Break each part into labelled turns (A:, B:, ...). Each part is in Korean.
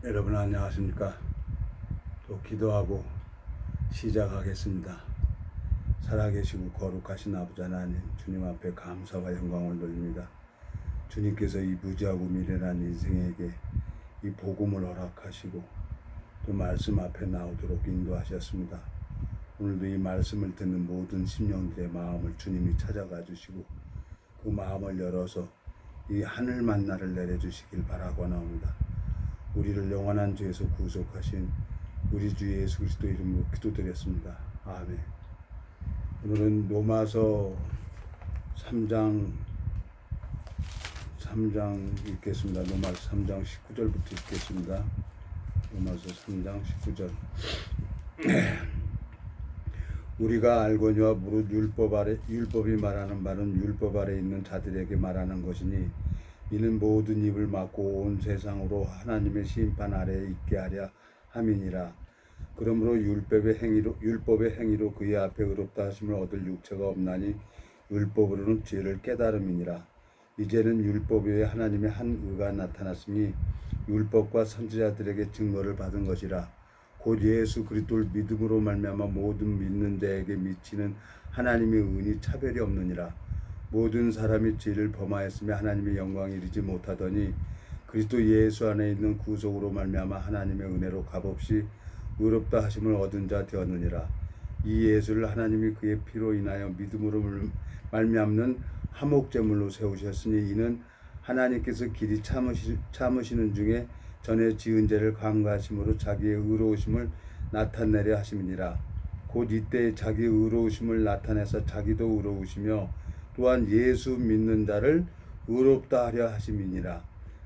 A: 여러분 안녕하십니까? 또 기도하고 시작하겠습니다. 살아계시고 거룩하신 아버지 하나님, 주님 앞에 감사와 영광을 돌립니다. 주님께서 이 무지하고 미련한 인생에게 이 복음을 허락하시고 또 말씀 앞에 나오도록 인도하셨습니다. 오늘도 이 말씀을 듣는 모든 심령들의 마음을 주님이 찾아가 주시고 그 마음을 열어서 이 하늘 만나를 내려주시길 바라고나옵니다. 우리를 영원한 죄에서 구속하신 우리 주 예수 그리스도 이름으로 기도드렸습니다. 아멘. 오늘은 로마서 3장 읽겠습니다. 로마서 3장 19절부터 읽겠습니다. 로마서 3장 19절. 우리가 알거니와 무릇 율법이 말하는 바는 율법 아래 있는 자들에게 말하는 것이니 이는 모든 입을 막고 온 세상으로 하나님의 심판 아래에 있게 하려 함이니라. 그러므로 율법의 행위로 그의 앞에 의롭다 하심을 얻을 육체가 없나니 율법으로는 죄를 깨달음이니라. 이제는 율법 외에 하나님의 한 의가 나타났으니 율법과 선지자들에게 증거를 받은 것이라. 곧 예수 그리스도를 믿음으로 말미암아 모든 믿는 자에게 미치는 하나님의 은이 차별이 없느니라. 모든 사람이 죄를 범하였으며 하나님의 영광에 이르지 못하더니 그리스도 예수 안에 있는 구속으로 말미암아 하나님의 은혜로 값없이 의롭다 하심을 얻은 자 되었느니라. 이 예수를 하나님이 그의 피로 인하여 믿음으로 말미암는 화목제물로 세우셨으니 이는 하나님께서 길이 참으시는 중에 전에 지은 죄를 강구하심으로 자기의 의로우심을 나타내려 하심이니라. 곧 이때 자기의 의로우심을 나타내서 자기도 의로우시며 또한 예수 믿는 자를 의롭다 하려 하심이니라.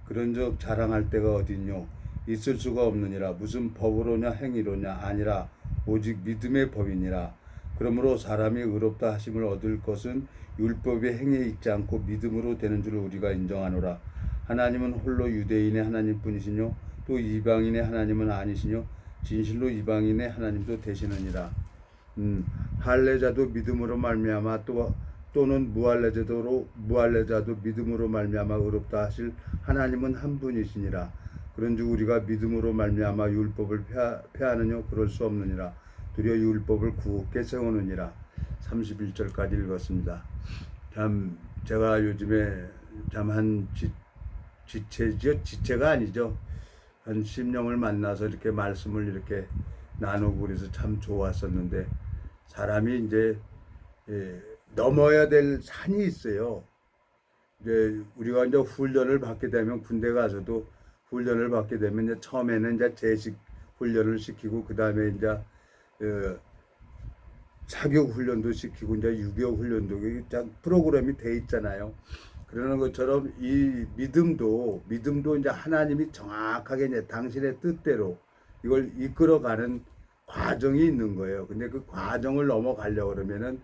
A: 그런즉 자랑할 데가 어디뇨? 있을 수가 없느니라. 무슨 법으로냐 행위로냐? 아니라 오직 믿음의 법이니라. 그러므로 사람이 의롭다 하심을 얻을 것은 율법의 행위에 있지 않고 믿음으로 되는 줄 우리가 인정하노라. 하나님은 홀로 유대인의 하나님뿐이시뇨 또 이방인의 하나님은 아니시뇨 진실로 이방인의 하나님도 되시느니라. 할례자도 믿음으로 말미암아 또는 무할례자도 믿음으로 말미암아 의롭다 하실 하나님은 한 분이시니라. 그런즉 우리가 믿음으로 말미암아 율법을 폐하느뇨? 그럴 수 없느니라. 도리어 율법을 굳게 세우느니라. 31절까지 읽었습니다. 참 제가 요즘에 참 지체가 아니죠. 한 심령을 만나서 이렇게 말씀을 이렇게 나누고 그래서 참 좋았었는데 사람이 이제 넘어야 될 산이 있어요. 이제 우리가 이제 훈련을 받게 되면 군대 가서도 훈련을 받게 되면 이제 처음에는 이제 제식 훈련을 시키고 그 다음에 이제 사격 훈련도 시키고 이제 유교 훈련도 프로그램이 돼 있잖아요. 그러는 것처럼 이 믿음도 이제 하나님이 정확하게 이제 당신의 뜻대로 이걸 이끌어가는 과정이 있는 거예요. 근데 그 과정을 넘어가려고 그러면은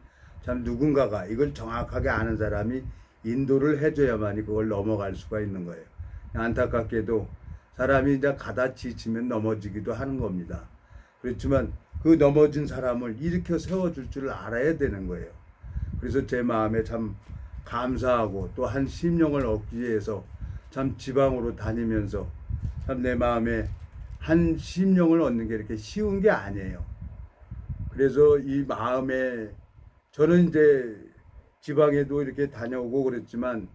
A: 참 누군가가 이걸 정확하게 아는 사람이 인도를 해줘야만이 그걸 넘어갈 수가 있는 거예요. 안타깝게도 사람이 이제 가다 지치면 넘어지기도 하는 겁니다. 그렇지만 그 넘어진 사람을 일으켜 세워줄 줄 알아야 되는 거예요. 그래서 제 마음에 참 감사하고 또 한 심령을 얻기 위해서 참 지방으로 다니면서 참 내 마음에 한 심령을 얻는 게 이렇게 쉬운 게 아니에요. 그래서 이 마음에 저는 이제 지방에도 이렇게 다녀오고 그랬지만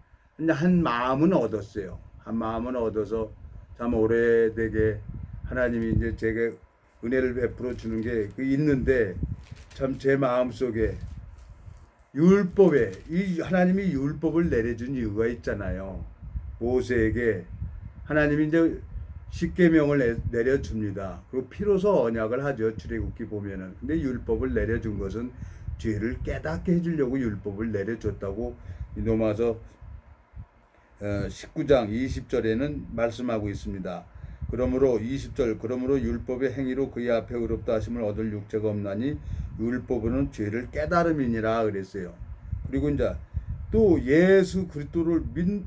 A: 한 마음은 얻었어요. 한 마음은 얻어서 참 오래되게 하나님이 이제 제게 은혜를 베풀어 주는 게 있는데 참 제 마음 속에 율법에 이 하나님이 율법을 내려준 이유가 있잖아요. 모세에게 하나님이 이제 십계명을 내려줍니다. 그리고 피로서 언약을 하죠. 출애굽기 보면은. 근데 율법을 내려준 것은 죄를 깨닫게 해주려고 율법을 내려줬다고 로마서 19장 20절에는 말씀하고 있습니다. 그러므로 20절 그러므로 율법의 행위로 그의 앞에 의롭다 하심을 얻을 육체가 없나니 율법으로는 죄를 깨달음이니라 그랬어요. 그리고 이제 또 예수 그리스도를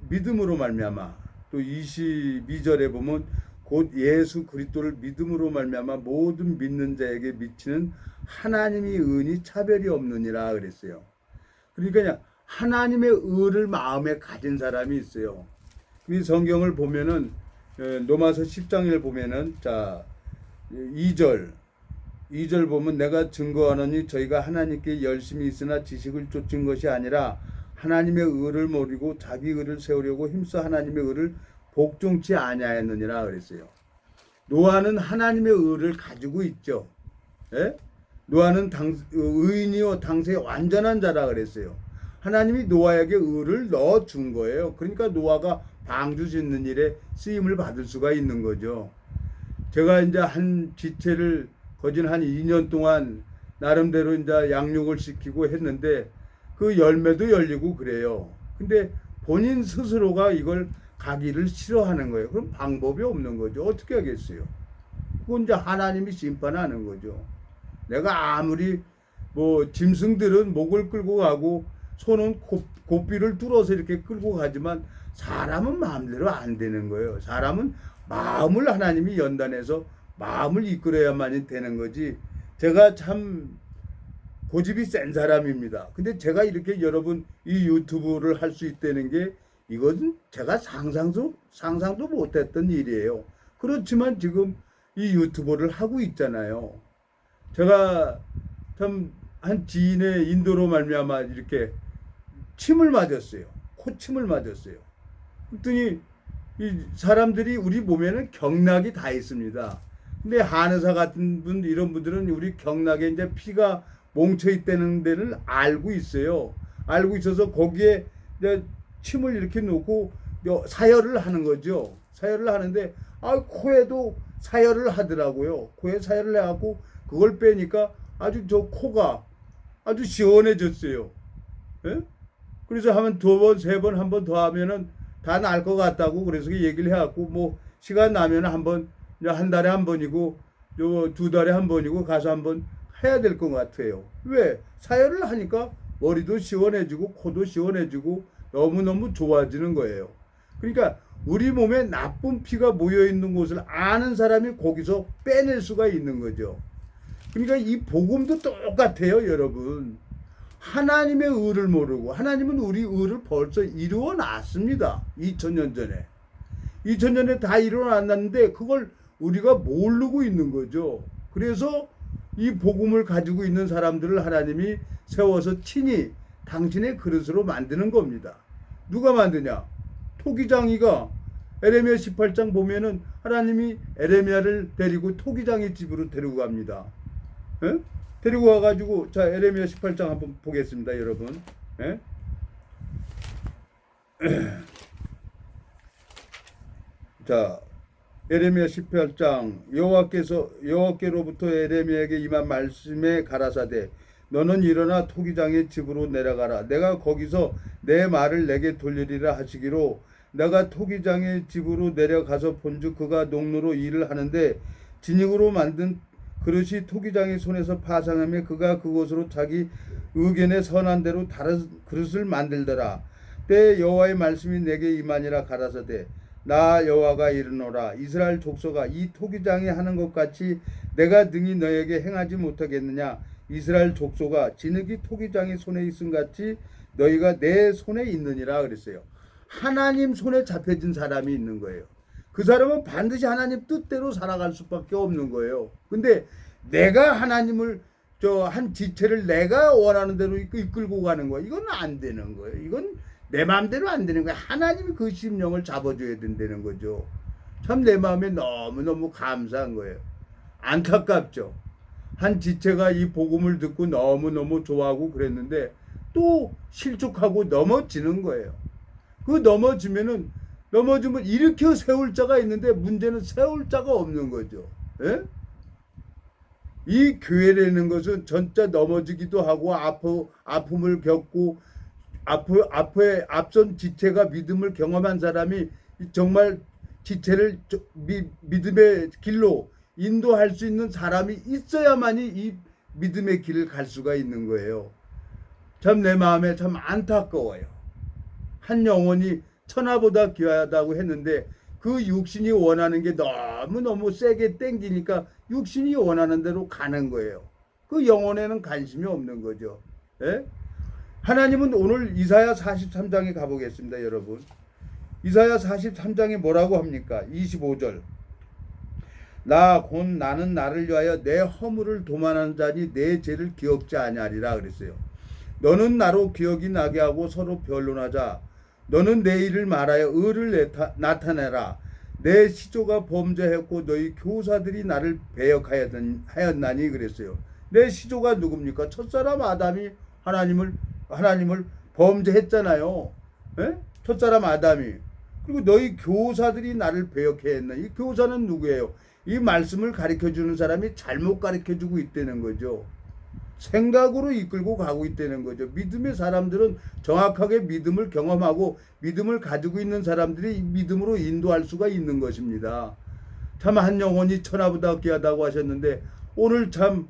A: 믿음으로 말미암아 또 22절에 보면 곧 예수 그리스도를 믿음으로 말미암아 모든 믿는 자에게 미치는 하나님의 은이 차별이 없느니라 그랬어요. 그러니까 하나님의 의를 마음에 가진 사람이 있어요. 이 성경을 보면은 로마서 10장을 보면은 자 2절 보면 내가 증거하노니 저희가 하나님께 열심히 있으나 지식을 쫓은 것이 아니라 하나님의 의를 모르고 자기 의를 세우려고 힘써 하나님의 의를 복종치 아니하였느니라 그랬어요. 노아는 하나님의 의를 가지고 있죠. 예? 노아는 의인이요 당세의 완전한 자라 그랬어요. 하나님이 노아에게 의를 넣어 준 거예요. 그러니까 노아가 방주 짓는 일에 쓰임을 받을 수가 있는 거죠. 제가 이제 한 지체를 거진 한 2년 동안 나름대로 이제 양육을 시키고 했는데 그 열매도 열리고 그래요. 근데 본인 스스로가 이걸 가기를 싫어하는 거예요. 그럼 방법이 없는 거죠. 어떻게 하겠어요? 그건 이제 하나님이 심판하는 거죠. 내가 아무리 뭐 짐승들은 목을 끌고 가고 소는 고삐를 뚫어서 이렇게 끌고 가지만 사람은 마음대로 안 되는 거예요. 사람은 마음을 하나님이 연단해서 마음을 이끌어야만이 되는 거지. 제가 참 고집이 센 사람입니다. 근데 제가 이렇게 여러분 이 유튜브를 할 수 있다는 게 이것은 제가 상상도 못했던 일이에요. 그렇지만 지금 이 유튜브를 하고 있잖아요. 제가 참 한 지인의 인도로 말미암아 이렇게 침을 맞았어요. 코침을 맞았어요. 그랬더니 이 사람들이 우리 몸에는 경락이 다 있습니다. 근데 한의사 같은 분 이런 분들은 우리 경락에 이제 피가 뭉쳐 있다는 데를 알고 있어요. 알고 있어서 거기에 이제 침을 이렇게 놓고 사혈을 하는 거죠. 사혈을 하는데 코에도 사혈을 하더라고요. 코에 사혈을 해갖고 그걸 빼니까 아주 저 코가 아주 시원해졌어요. 예? 그래서 하면 2번, 3번, 한 번 더 하면은 다 날 것 같다고 그래서 얘기를 해갖고 뭐 시간 나면 한번 한 달에 한 번이고 2달에 한 번이고 가서 한번 해야 될 것 같아요. 왜? 사혈을 하니까 머리도 시원해지고 코도 시원해지고 너무너무 좋아지는 거예요. 그러니까 우리 몸에 나쁜 피가 모여 있는 곳을 아는 사람이 거기서 빼낼 수가 있는 거죠. 그러니까 이 복음도 똑같아요, 여러분. 하나님의 의를 모르고 하나님은 우리 의를 벌써 이루어 놨습니다. 2000년 전에. 2000년에 다 일어났는데 그걸 우리가 모르고 있는 거죠. 그래서 이 복음을 가지고 있는 사람들을 하나님이 세워서 친히 당신의 그릇으로 만드는 겁니다. 누가 만드냐? 토기장이가 에레미야 18장 보면은 하나님이 에레미야를 데리고 토기장의 집으로 데리고 갑니다. 에? 데리고 와가지고 자 에레미야 18장 한번 보겠습니다, 여러분. 에? 자 에레미야 18장 여호와께로부터 에레미야에게 임한 말씀에 가라사대 너는 일어나 토기장의 집으로 내려가라. 내가 거기서 내 말을 내게 돌리리라 하시기로 내가 토기장의 집으로 내려가서 본즉 그가 농로로 일을 하는데 진흙으로 만든 그릇이 토기장의 손에서 파상하며 그가 그곳으로 자기 의견에 선한 대로 다른 그릇을 만들더라. 때 여호와의 말씀이 내게 임하니라 가라사대 나 여호와가 이르노라 이스라엘 족속아 이 토기장이 하는 것 같이 내가 능히 너에게 행하지 못하겠느냐. 이스라엘 족속아 진흙이 토기장의 손에 있음 같이 너희가 내 손에 있느니라 그랬어요. 하나님 손에 잡혀진 사람이 있는 거예요. 그 사람은 반드시 하나님 뜻대로 살아갈 수밖에 없는 거예요. 근데 내가 하나님을 한 지체를 내가 원하는 대로 이끌고 가는 거야. 이건 안 되는 거예요. 이건 내 마음대로 안 되는 거야. 하나님이 그 심령을 잡아줘야 된다는 거죠. 참 내 마음에 너무너무 감사한 거예요. 안타깝죠. 한 지체가 이 복음을 듣고 너무너무 좋아하고 그랬는데 또 실족하고 넘어지는 거예요. 그 넘어지면 일으켜 세울 자가 있는데 문제는 세울 자가 없는 거죠. 예? 이 교회라는 것은 전자 넘어지기도 하고 아픔을 겪고 앞에 앞선 지체가 믿음을 경험한 사람이 정말 지체를 믿음의 길로 인도할 수 있는 사람이 있어야만이 이 믿음의 길을 갈 수가 있는 거예요. 참 내 마음에 참 안타까워요. 한 영혼이 천하보다 귀하다고 했는데 그 육신이 원하는 게 너무너무 세게 땡기니까 육신이 원하는 대로 가는 거예요. 그 영혼에는 관심이 없는 거죠. 예? 하나님은 오늘 이사야 43장에 가보겠습니다, 여러분. 이사야 43장에 뭐라고 합니까? 25절. 나 곧 나는 나를 위하여 내 허물을 도만한 자니 내 죄를 기억지 아니하리라 그랬어요. 너는 나로 기억이 나게 하고 서로 변론하자. 너는 내 일을 말하여 의를 나타내라. 내 시조가 범죄했고 너희 교사들이 나를 배역하였나니 그랬어요. 내 시조가 누굽니까? 첫사람 아담이 하나님을 범죄했잖아요. 에? 첫사람 아담이. 그리고 너희 교사들이 나를 배역했나? 이 교사는 누구예요? 이 말씀을 가르쳐주는 사람이 잘못 가르쳐주고 있다는 거죠. 생각으로 이끌고 가고 있다는 거죠. 믿음의 사람들은 정확하게 믿음을 경험하고 믿음을 가지고 있는 사람들이 믿음으로 인도할 수가 있는 것입니다. 참 한 영혼이 천하보다 귀하다고 하셨는데 오늘 참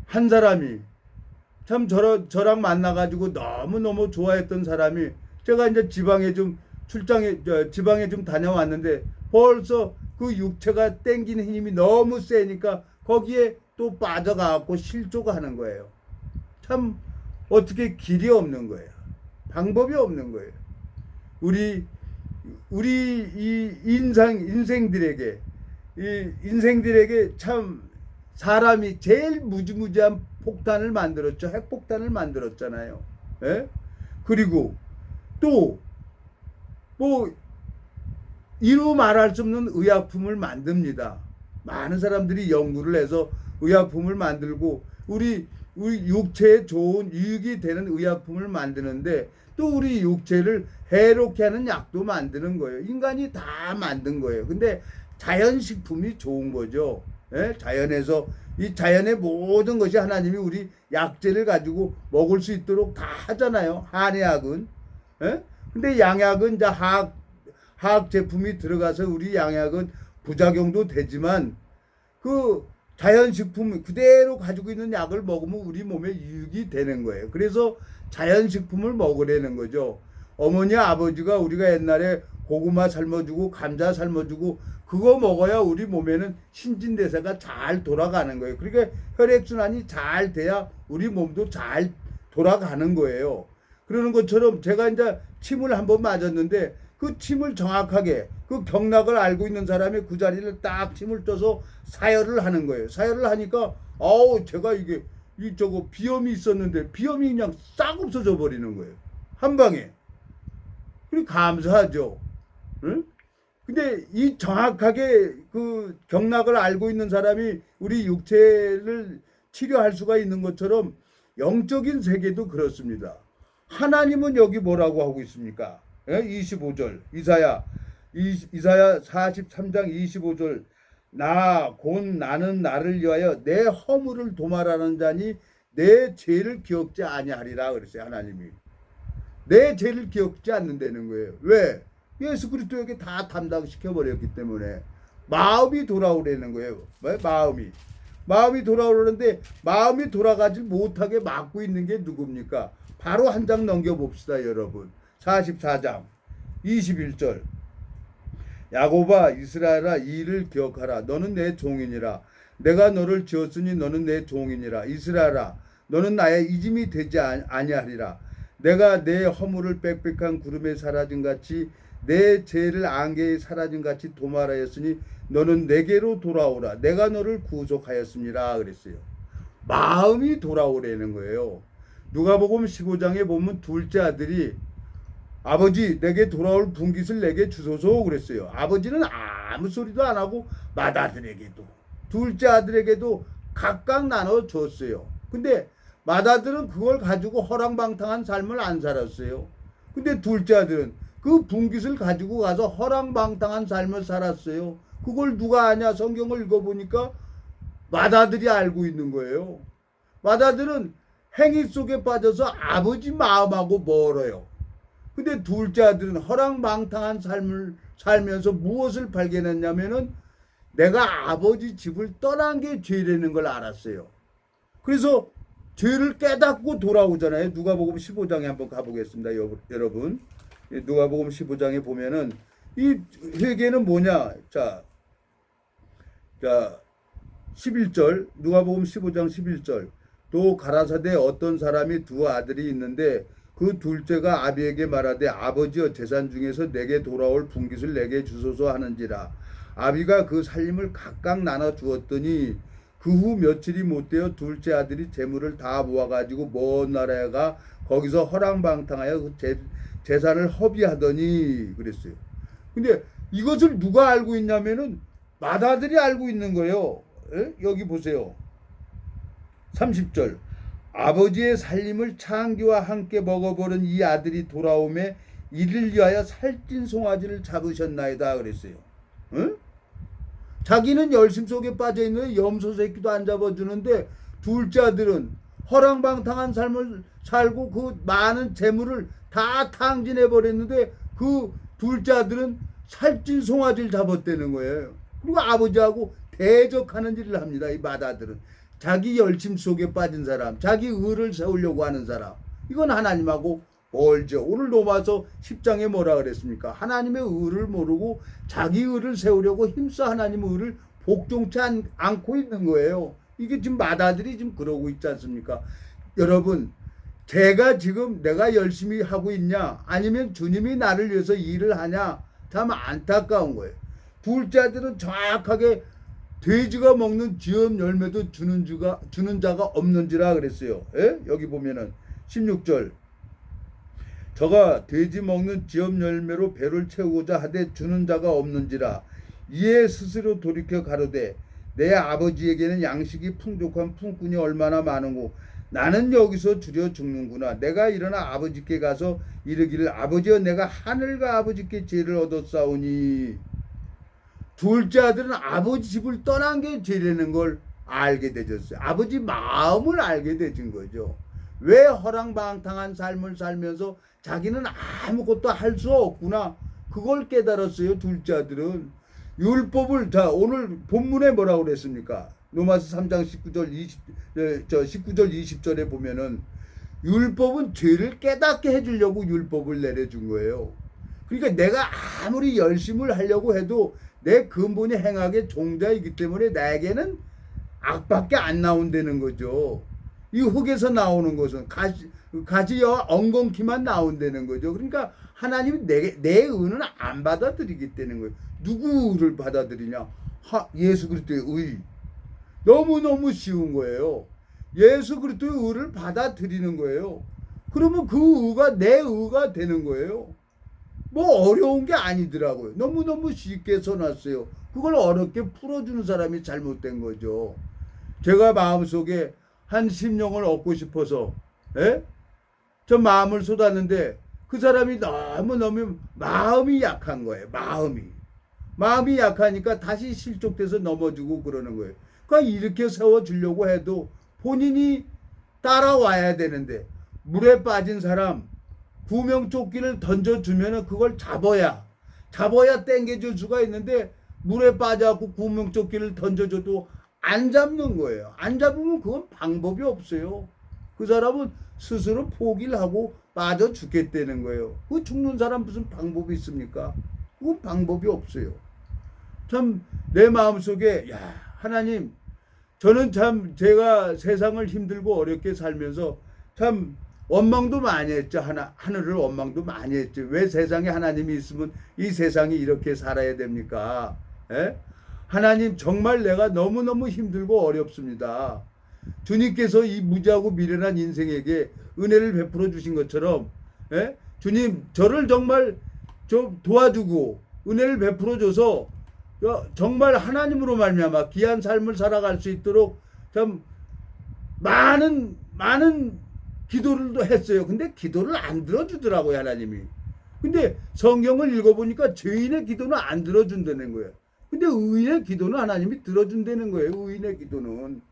A: 한 사람이 참 저랑 만나가지고 너무너무 좋아했던 사람이 제가 이제 지방에 좀 다녀왔는데 벌써 그 육체가 땡기는 힘이 너무 세니까 거기에 또 빠져가고 실조가 하는 거예요. 참 어떻게 길이 없는 거예요. 방법이 없는 거예요. 우리 이 인생들에게 참 사람이 제일 무지무지한 폭탄을 만들었죠. 핵폭탄을 만들었잖아요. 예? 그리고 또 뭐 이루 말할 수 없는 의약품을 만듭니다. 많은 사람들이 연구를 해서 의약품을 만들고 우리 육체에 좋은 유익이 되는 의약품을 만드는데 또 우리 육체를 해롭게 하는 약도 만드는 거예요. 인간이 다 만든 거예요. 근데 자연식품이 좋은 거죠. 예? 자연에서 이 자연의 모든 것이 하나님이 우리 약재를 가지고 먹을 수 있도록 다 하잖아요. 한의학은. 예? 근데 양약은 이제 화학 제품이 들어가서 우리 양약은 부작용도 되지만 그 자연식품 그대로 가지고 있는 약을 먹으면 우리 몸에 유익이 되는 거예요. 그래서 자연식품을 먹으라는 거죠. 어머니 아버지가 우리가 옛날에 고구마 삶아주고 감자 삶아주고 그거 먹어야 우리 몸에는 신진대사가 잘 돌아가는 거예요. 그러니까 혈액순환이 잘 돼야 우리 몸도 잘 돌아가는 거예요. 그러는 것처럼 제가 이제 침을 한번 맞았는데 그 침을 정확하게 그 경락을 알고 있는 사람이 그 자리를 딱 침을 떠서 사열을 하는 거예요. 사열을 하니까 제가 저거 비염이 있었는데 비염이 그냥 싹 없어져 버리는 거예요. 한 방에. 그리고 감사하죠. 응? 근데 이 정확하게 그 경락을 알고 있는 사람이 우리 육체를 치료할 수가 있는 것처럼 영적인 세계도 그렇습니다. 하나님은 여기 뭐라고 하고 있습니까? 25절 이사야 43장 25절 곧 나는 나를 위하여 내 허물을 도말하는 자니 내 죄를 기억지 아니하리라 그랬어요. 하나님이 내 죄를 기억지 않는다는 거예요. 왜? 예수 그리스도에게 다 담당시켜 버렸기 때문에 마음이 돌아오라는 거예요. 마음이 돌아오는데 마음이 돌아가지 못하게 막고 있는 게 누굽니까? 바로 한 장 넘겨봅시다 여러분. 44장 21절 야곱아 이스라엘아 이 일을 기억하라. 너는 내 종이니라. 내가 너를 지었으니 너는 내 종이니라. 이스라엘아 너는 나의 이짐이 되지 아니하리라. 내가 내 허물을 빽빽한 구름에 사라진 같이 내 죄를 안개에 사라진 같이 도말하였으니 너는 내게로 돌아오라. 내가 너를 구속하였습니다. 그랬어요. 마음이 돌아오라는 거예요. 누가복음 15장에 보면 둘째 아들이 아버지 내게 돌아올 분깃을 내게 주소서 그랬어요. 아버지는 아무 소리도 안 하고 맏아들에게도 둘째 아들에게도 각각 나눠 줬어요. 근데 맏아들은 그걸 가지고 허랑방탕한 삶을 안 살았어요. 근데 둘째 아들은 그 분깃을 가지고 가서 허랑방탕한 삶을 살았어요. 그걸 누가 아냐? 성경을 읽어보니까 맏아들이 알고 있는 거예요. 맏아들은 행위 속에 빠져서 아버지 마음하고 멀어요. 근데 둘째 아들은 허랑방탕한 삶을 살면서 무엇을 발견했냐면은 내가 아버지 집을 떠난 게 죄라는 걸 알았어요. 그래서 죄를 깨닫고 돌아오잖아요. 누가복음 15장에 한번 가보겠습니다. 여러분. 누가복음 15장에 보면은 이 회개는 뭐냐? 자 11절 누가복음 15장 11절 또 가라사대 어떤 사람이 두 아들이 있는데 그 둘째가 아비에게 말하되 아버지여 재산 중에서 내게 돌아올 분깃을 내게 주소서 하는지라. 아비가 그 살림을 각각 나눠 주었더니 그 후 며칠이 못되어 둘째 아들이 재물을 다 모아가지고 먼 나라에 가 거기서 허랑방탕하여 그 재산을 허비하더니 그랬어요. 근데 이것을 누가 알고 있냐면은 맏아들이 알고 있는 거예요. 에? 여기 보세요. 30절. 아버지의 살림을 창기와 함께 먹어버린 이 아들이 돌아오매 이를 위하여 살찐 송아지를 잡으셨나이다 그랬어요. 응? 자기는 열심 속에 빠져있는 염소 새끼도 안 잡아주는데 둘째 아들은 허랑방탕한 삶을 살고 그 많은 재물을 다 탕진해버렸는데 그 둘째 아들은 살찐 송아지를 잡았다는 거예요. 그리고 아버지하고 대적하는 일을 합니다. 이 맏아들은. 자기 열심 속에 빠진 사람, 자기 의를 세우려고 하는 사람. 이건 하나님하고 멀죠. 오늘 로마서 10장에 뭐라 그랬습니까? 하나님의 의를 모르고 자기 의를 세우려고 힘써 하나님의 의를 복종치 않고 있는 거예요. 이게 지금 맏아들이 지금 그러고 있지 않습니까? 여러분, 제가 지금 내가 열심히 하고 있냐? 아니면 주님이 나를 위해서 일을 하냐? 참 안타까운 거예요. 둘째 아들은 정확하게 돼지가 먹는 쥐엄 열매도 주는 자가 없는지라 그랬어요. 예? 여기 보면은 16절. 저가 돼지 먹는 쥐엄 열매로 배를 채우고자 하되 주는 자가 없는지라. 이에 스스로 돌이켜 가로되 내 아버지에게는 양식이 풍족한 품꾼이 얼마나 많은고 나는 여기서 주려 죽는구나. 내가 일어나 아버지께 가서 이르기를 아버지여 내가 하늘과 아버지께 죄를 얻었사오니. 둘째 아들은 아버지 집을 떠난 게 죄라는 걸 알게 되졌어요. 아버지 마음을 알게 되진 거죠. 왜 허랑방탕한 삶을 살면서 자기는 아무것도 할 수 없구나. 그걸 깨달았어요. 둘째 아들은. 율법을 자 오늘 본문에 뭐라고 그랬습니까? 로마서 3장 19절 20절에 보면은 율법은 죄를 깨닫게 해주려고 율법을 내려준 거예요. 그러니까 내가 아무리 열심을 하려고 해도 내 근본이 행악의 종자이기 때문에 나에게는 악밖에 안 나온다는 거죠. 이 흙에서 나오는 것은 가지와 엉겅퀴만 나온다는 거죠. 그러니까 하나님이 내 의는 안 받아들이기 때문에 거예요. 누구를 받아들이냐? 예수 그리스도의 의. 너무너무 쉬운 거예요. 예수 그리스도의 의를 받아들이는 거예요. 그러면 그 의가 내 의가 되는 거예요. 뭐 어려운 게 아니더라고요. 너무너무 쉽게 써놨어요. 그걸 어렵게 풀어주는 사람이 잘못된 거죠. 제가 마음속에 한 심령을 얻고 싶어서 저 마음을 쏟았는데 그 사람이 너무너무 마음이 약한 거예요. 마음이 약하니까 다시 실족돼서 넘어지고 그러는 거예요. 그러니까 이렇게 세워주려고 해도 본인이 따라와야 되는데 물에 빠진 사람 구명조끼를 던져주면 그걸 잡아야 땡겨줄 수가 있는데 물에 빠져갖고 구명조끼를 던져줘도 안 잡는 거예요. 안 잡으면 그건 방법이 없어요. 그 사람은 스스로 포기를 하고 빠져 죽겠다는 거예요. 그 죽는 사람 무슨 방법이 있습니까? 그건 방법이 없어요. 참 내 마음속에 야 하나님 저는 참 제가 세상을 힘들고 어렵게 살면서 참 원망도 많이 했죠. 하늘을 원망도 많이 했죠. 왜 세상에 하나님이 있으면 이 세상이 이렇게 살아야 됩니까? 하나님 정말 내가 너무너무 힘들고 어렵습니다. 주님께서 이 무지하고 미련한 인생에게 은혜를 베풀어 주신 것처럼 주님 저를 정말 좀 도와주고 은혜를 베풀어 줘서 정말 하나님으로 말미암아 귀한 삶을 살아갈 수 있도록 참 많은 기도를 했어요. 근데 기도를 안 들어주더라고요, 하나님이. 근데 성경을 읽어보니까 죄인의 기도는 안 들어준다는 거예요. 근데 의인의 기도는 하나님이 들어준다는 거예요, 의인의 기도는.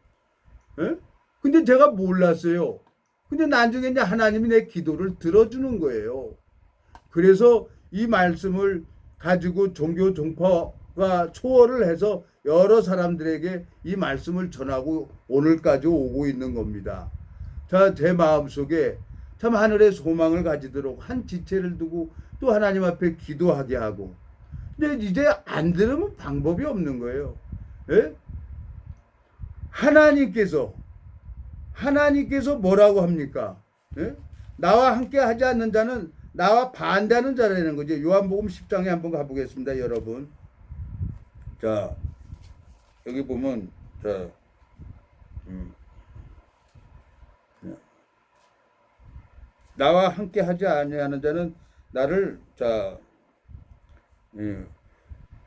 A: 근데 제가 몰랐어요. 근데 나중에 이제 하나님이 내 기도를 들어주는 거예요. 그래서 이 말씀을 가지고 종교 종파가 초월을 해서 여러 사람들에게 이 말씀을 전하고 오늘까지 오고 있는 겁니다. 자, 제 마음속에 참 하늘의 소망을 가지도록 한 지체를 두고 또 하나님 앞에 기도하게 하고 근데 이제 안 들으면 방법이 없는 거예요. 하나님께서 뭐라고 합니까? 나와 함께 하지 않는 자는 나와 반대하는 자라는 거죠. 요한복음 10장에 한번 가보겠습니다, 여러분. 자, 여기 보면, 자, 나와 함께 하지 아니하는 자는 나를, 자,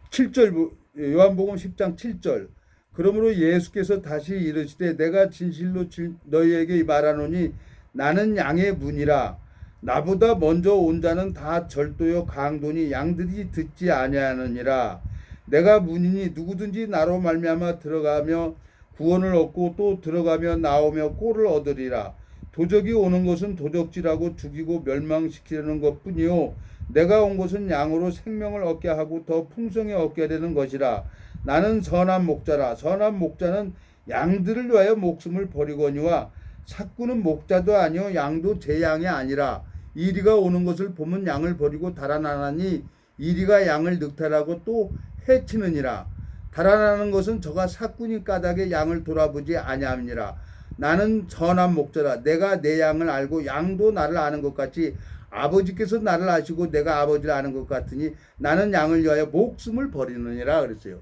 A: 7절, 요한복음 10장 7절. 그러므로 예수께서 다시 이르시되 내가 진실로 너희에게 말하노니 나는 양의 문이라. 나보다 먼저 온 자는 다 절도요 강도니 양들이 듣지 아니하느니라. 내가 문이니 누구든지 나로 말미암아 들어가며 구원을 얻고 또 들어가며 나오며 꼴을 얻으리라. 도적이 오는 것은 도적질하고 죽이고 멸망시키려는 것뿐이요 내가 온 것은 양으로 생명을 얻게 하고 더 풍성히 얻게 되는 것이라. 나는 선한 목자라. 선한 목자는 양들을 위하여 목숨을 버리거니와 삭구는 목자도 아니요 양도 제 양이 아니라. 이리가 오는 것을 보면 양을 버리고 달아나나니 이리가 양을 늑탈하고 또 해치느니라. 달아나는 것은 저가 삭군이 까닭에 양을 돌아보지 아니함이니라. 나는 선한 목자라. 내가 내 양을 알고 양도 나를 아는 것 같이 아버지께서 나를 아시고 내가 아버지를 아는 것 같으니 나는 양을 위하여 목숨을 버리느니라 그랬어요.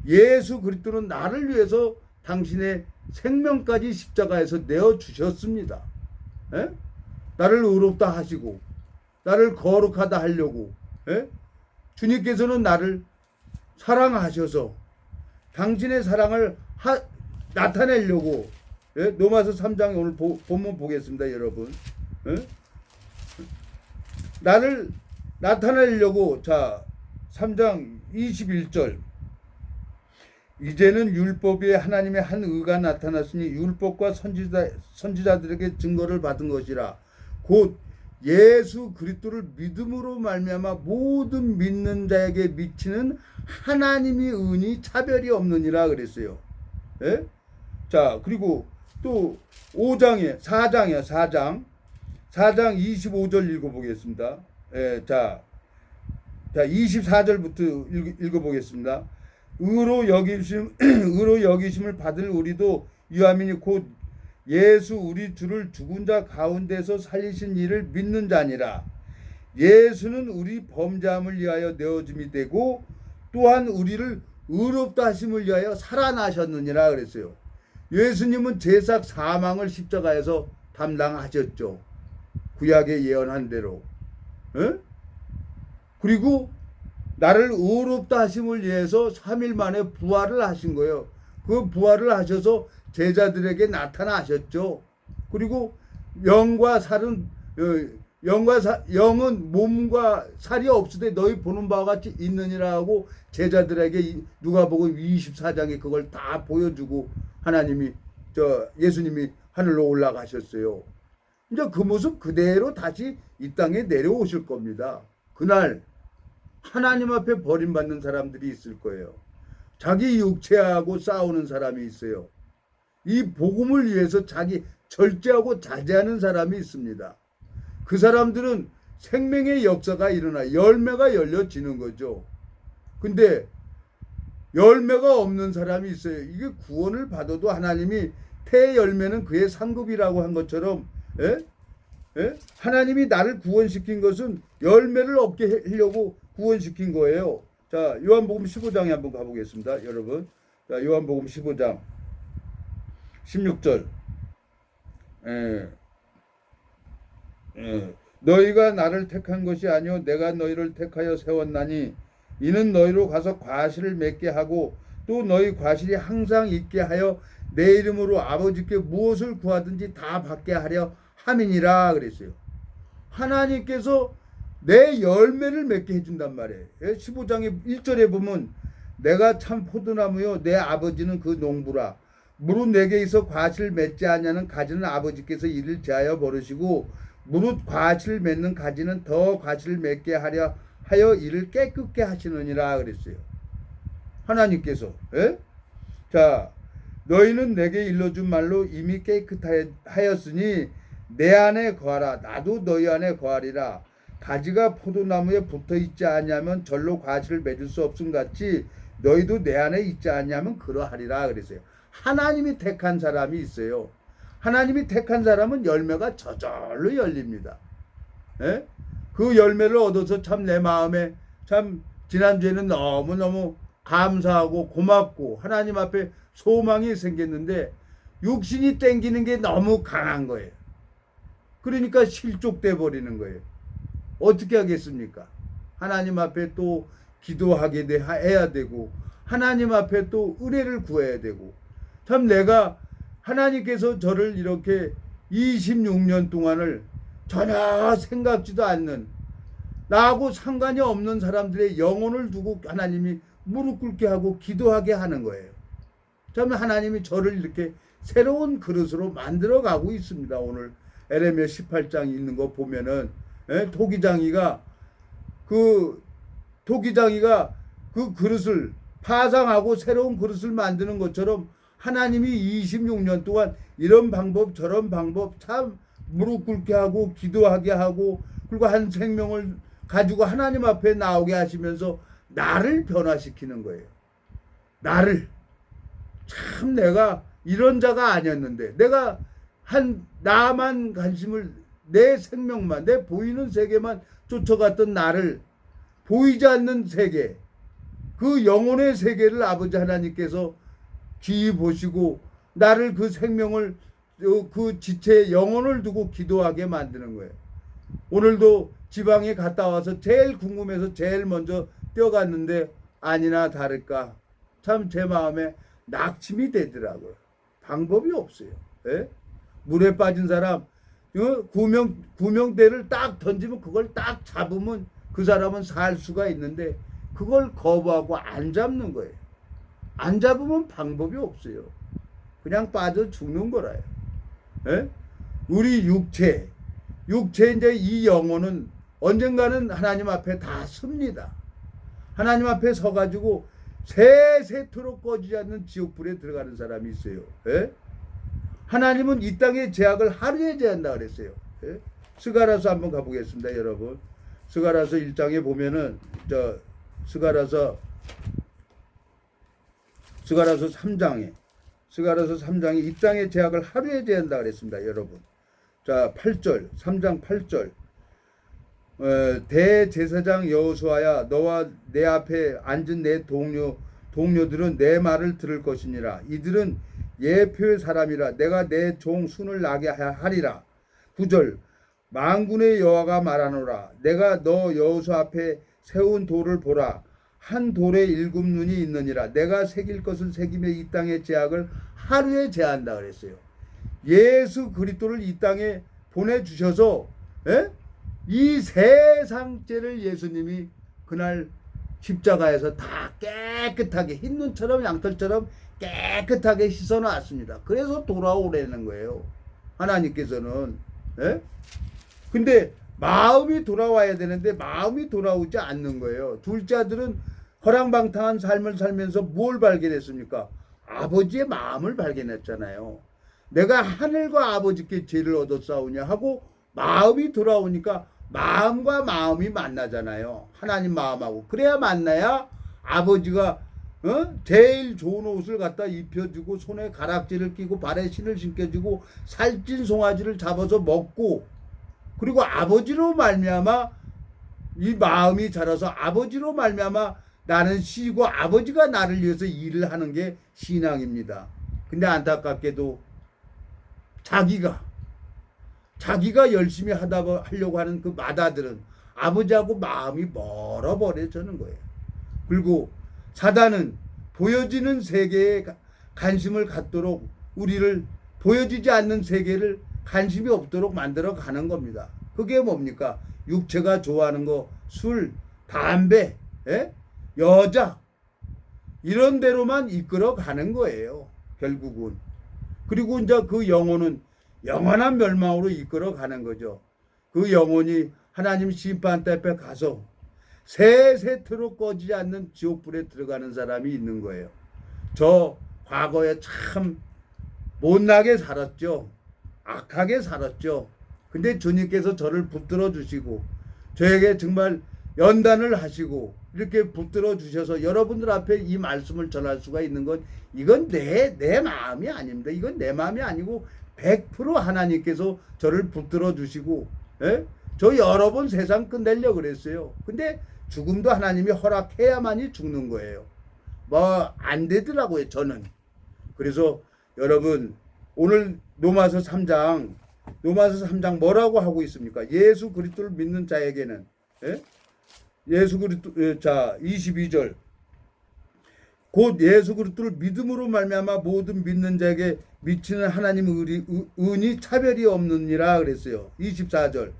A: 예수 그리스도는 나를 위해서 당신의 생명까지 십자가에서 내어주셨습니다. 에? 나를 의롭다 하시고 나를 거룩하다 하려고 에? 주님께서는 나를 사랑하셔서 당신의 사랑을 나타내려고 로마서 3장에 오늘 본문 보겠습니다, 여러분. 나를 나타내려고. 자, 3장 21절. 이제는 율법에 하나님의 한 의가 나타났으니 율법과 선지자들에게 증거를 받은 것이라. 곧 예수 그리스도를 믿음으로 말미암아 모든 믿는 자에게 미치는 하나님의 은이 차별이 없느니라 그랬어요. 예? 자, 그리고 또 4장 25절 읽어보겠습니다. 예, 자 24절부터 읽어보겠습니다. 의로 여기심을 받을 우리도 유아민이 곧 예수 우리 주를 죽은 자 가운데서 살리신 이를 믿는 자니라. 예수는 우리 범죄함을 위하여 내어짐이 되고 또한 우리를 의롭다 하심을 위하여 살아나셨느니라 그랬어요. 예수님은 제삭 사망을 십자가에서 담당하셨죠. 구약에 예언한 대로. 에? 그리고 나를 의롭다 하심을 위해서 3일 만에 부활을 하신 거예요. 그 부활을 하셔서 제자들에게 나타나셨죠. 그리고 영과 살은 영은 몸과 살이 없으되 너희 보는 바와 같이 있느니라 하고 제자들에게 누가복음 24장에 그걸 다 보여주고 하나님이 예수님이 하늘로 올라가셨어요. 이제 그 모습 그대로 다시 이 땅에 내려오실 겁니다. 그날 하나님 앞에 버림받는 사람들이 있을 거예요. 자기 육체하고 싸우는 사람이 있어요. 이 복음을 위해서 자기 절제하고 자제하는 사람이 있습니다. 그 사람들은 생명의 역사가 일어나 열매가 열려지는 거죠. 근데 열매가 없는 사람이 있어요. 이게 구원을 받아도 하나님이 태 열매는 그의 상급이라고 한 것처럼 하나님이 나를 구원시킨 것은 열매를 얻게 하려고 구원시킨 거예요. 자, 요한복음 15장에 한번 가보겠습니다, 여러분. 자, 요한복음 15장 16절. 너희가 나를 택한 것이 아니요 내가 너희를 택하여 세웠나니 이는 너희로 가서 과실을 맺게 하고 또 너희 과실이 항상 있게 하여 내 이름으로 아버지께 무엇을 구하든지 다 받게 하려 함이니라 그랬어요. 하나님께서 내 열매를 맺게 해준단 말이에요. 15장의 1절에 보면 내가 참 포도나무요 내 아버지는 그 농부라. 무릇 내게 있어 과실 맺지 아니하는 가지는 아버지께서 이를 제하여 버리시고 무릇 과실 맺는 가지는 더 과실을 맺게 하려 하여 이를 깨끗게 하시느니라 그랬어요. 하나님께서. 자, 너희는 내게 일러준 말로 이미 깨끗하였으니 내 안에 거하라. 나도 너희 안에 거하리라. 가지가 포도나무에 붙어 있지 않냐면 절로 과실을 맺을 수 없음 같이 너희도 내 안에 있지 않냐면 그러하리라 그랬어요. 하나님이 택한 사람이 있어요. 하나님이 택한 사람은 열매가 저절로 열립니다. 예? 그 열매를 얻어서 참 내 마음에 참 지난주에는 너무너무 감사하고 고맙고 하나님 앞에 소망이 생겼는데 육신이 땡기는 게 너무 강한 거예요. 그러니까 실족돼 버리는 거예요. 어떻게 하겠습니까? 하나님 앞에 또 기도하게 해야 되고 하나님 앞에 또 은혜를 구해야 되고 참 내가 하나님께서 저를 이렇게 26년 동안을 전혀 생각지도 않는 나하고 상관이 없는 사람들의 영혼을 두고 하나님이 무릎 꿇게 하고 기도하게 하는 거예요. 참 하나님이 저를 이렇게 새로운 그릇으로 만들어 가고 있습니다. 오늘 에레미야 18장 있는 거 보면은 토기장이가 그 그릇을 파상하고 새로운 그릇을 만드는 것처럼 하나님이 26년 동안 이런 방법 저런 방법 참 무릎 꿇게 하고 기도하게 하고 그리고 한 생명을 가지고 하나님 앞에 나오게 하시면서 나를 변화시키는 거예요. 나를 참 내가 이런 자가 아니었는데 내가 나만 관심을 내 생명만 내 보이는 세계만 쫓아갔던 나를 보이지 않는 세계 그 영혼의 세계를 아버지 하나님께서 귀히 보시고 나를 그 생명을 그 지체의 영혼을 두고 기도하게 만드는 거예요. 오늘도 지방에 갔다 와서 제일 궁금해서 제일 먼저 뛰어갔는데 아니나 다를까 참 제 마음에 낙심이 되더라고요. 방법이 없어요. 예? 물에 빠진 사람 구명대를 딱 던지면 그걸 딱 잡으면 그 사람은 살 수가 있는데 그걸 거부하고 안 잡는 거예요. 안 잡으면 방법이 없어요. 그냥 빠져 죽는 거라요. 예? 우리 육체 이제 이 영혼은 언젠가는 하나님 앞에 다 섭니다. 하나님 앞에 서가지고 세세토록 꺼지지 않는 지옥불에 들어가는 사람이 있어요. 예? 하나님은 이 땅의 죄악을 하루에 제한다 그랬어요. 예? 스가랴서 한번 가보겠습니다, 여러분. 스가랴서 1장에 보면은 스가랴서 3장에 이 땅의 죄악을 하루에 제한다 그랬습니다, 여러분. 자, 8절 3장 8절 대제사장 여호수아야 너와 내 앞에 앉은 내 동료들은 내 말을 들을 것이니라. 이들은 예표의 사람이라. 내가 내 종 순을 나게 하리라. 9절 만군의 여호와가 말하노라. 내가 너 여호수아 앞에 세운 돌을 보라. 한 돌에 7눈이 있느니라. 내가 새길 것을 새기며 이 땅의 죄악을 하루에 제한다 그랬어요. 예수 그리스도를 이 땅에 보내주셔서 이 세상 죄를 예수님이 그날 십자가에서 다 깨끗하게 흰 눈처럼 양털처럼 깨끗하게 씻어놨습니다. 그래서 돌아오라는 거예요. 하나님께서는. 근데 마음이 돌아와야 되는데 마음이 돌아오지 않는 거예요. 둘째 아들은 허랑방탕한 삶을 살면서 뭘 발견했습니까? 아버지의 마음을 발견했잖아요. 내가 하늘과 아버지께 죄를 얻었사오냐 하고 마음이 돌아오니까 마음과 마음이 만나잖아요. 하나님 마음하고. 그래야 만나야 아버지가 제일 좋은 옷을 갖다 입혀주고 손에 가락지를 끼고 발에 신을 신겨주고 살찐 송아지를 잡아서 먹고 그리고 아버지로 말미암아 이 마음이 자라서 아버지로 말미암아 나는 쉬고 아버지가 나를 위해서 일을 하는 게 신앙입니다. 근데 안타깝게도 자기가 열심히 하려고 하는 그 마다들은 아버지하고 마음이 멀어버려지는 거예요. 그리고 사단은 보여지는 세계에 관심을 갖도록 우리를 보여지지 않는 세계를 관심이 없도록 만들어 가는 겁니다. 그게 뭡니까? 육체가 좋아하는 거, 술, 담배, 여자 이런 데로만 이끌어 가는 거예요. 결국은. 그리고 이제 그 영혼은 영원한 멸망으로 이끌어 가는 거죠. 그 영혼이 하나님 심판 때 앞에 가서 세세토록 꺼지지 않는 지옥불에 들어가는 사람이 있는 거예요. 저 과거에 참 못나게 살았죠. 악하게 살았죠. 근데 주님께서 저를 붙들어 주시고 저에게 정말 연단을 하시고 이렇게 붙들어 주셔서 여러분들 앞에 이 말씀을 전할 수가 있는 건 이건 내 마음이 아닙니다. 이건 내 마음이 아니고 100% 하나님께서 저를 붙들어 주시고, 예? 저 여러 번 세상 끝내려고 그랬어요. 근데 죽음도 하나님이 허락해야만이 죽는 거예요. 뭐 안 되더라고요, 저는. 그래서 여러분, 오늘 로마서 3장 뭐라고 하고 있습니까? 예수 그리스도를 믿는 자에게는, 예? 예수 그리스도, 자 22절, 곧 예수 그리스도를 믿음으로 말미암아 모든 믿는 자에게 미치는 하나님의 은이 차별이 없느니라 그랬어요. 24절,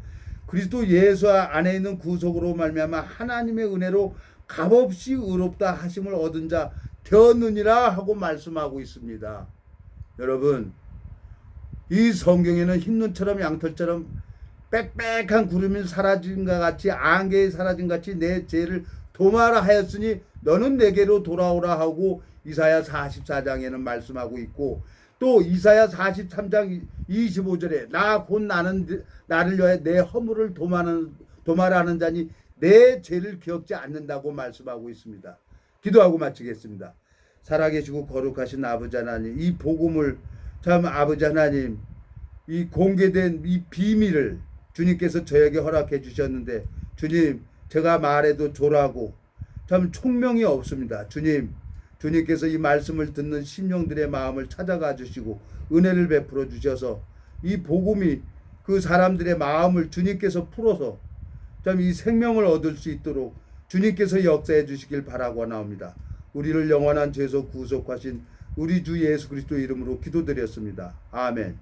A: 그리스도 예수 안에 있는 구속으로 말미암아 하나님의 은혜로 값없이 의롭다 하심을 얻은 자 되었느니라 하고 말씀하고 있습니다. 여러분, 이 성경에는 흰눈처럼 양털처럼 빽빽한 구름이 사라진과 같이, 안개에 사라진 같이 내 죄를 도마라 하였으니 너는 내게로 돌아오라 하고 이사야 44장에는 말씀하고 있고, 또 이사야 43장 25절에 나 곧 나를 위하여 내 허물을 도마라 하는 자니 내 죄를 기억지 않는다고 말씀하고 있습니다. 기도하고 마치겠습니다. 살아계시고 거룩하신 아버지 하나님, 이 복음을 참 아버지 하나님, 이 공개된 이 비밀을 주님께서 저에게 허락해 주셨는데, 주님, 제가 말해도 조라고 참 총명이 없습니다. 주님께서 이 말씀을 듣는 심령들의 마음을 찾아가 주시고 은혜를 베풀어 주셔서 이 복음이 그 사람들의 마음을 주님께서 풀어서 참 이 생명을 얻을 수 있도록 주님께서 역사해 주시길 바라고 나옵니다. 우리를 영원한 죄에서 구속하신 우리 주 예수 그리스도 이름으로 기도드렸습니다. 아멘.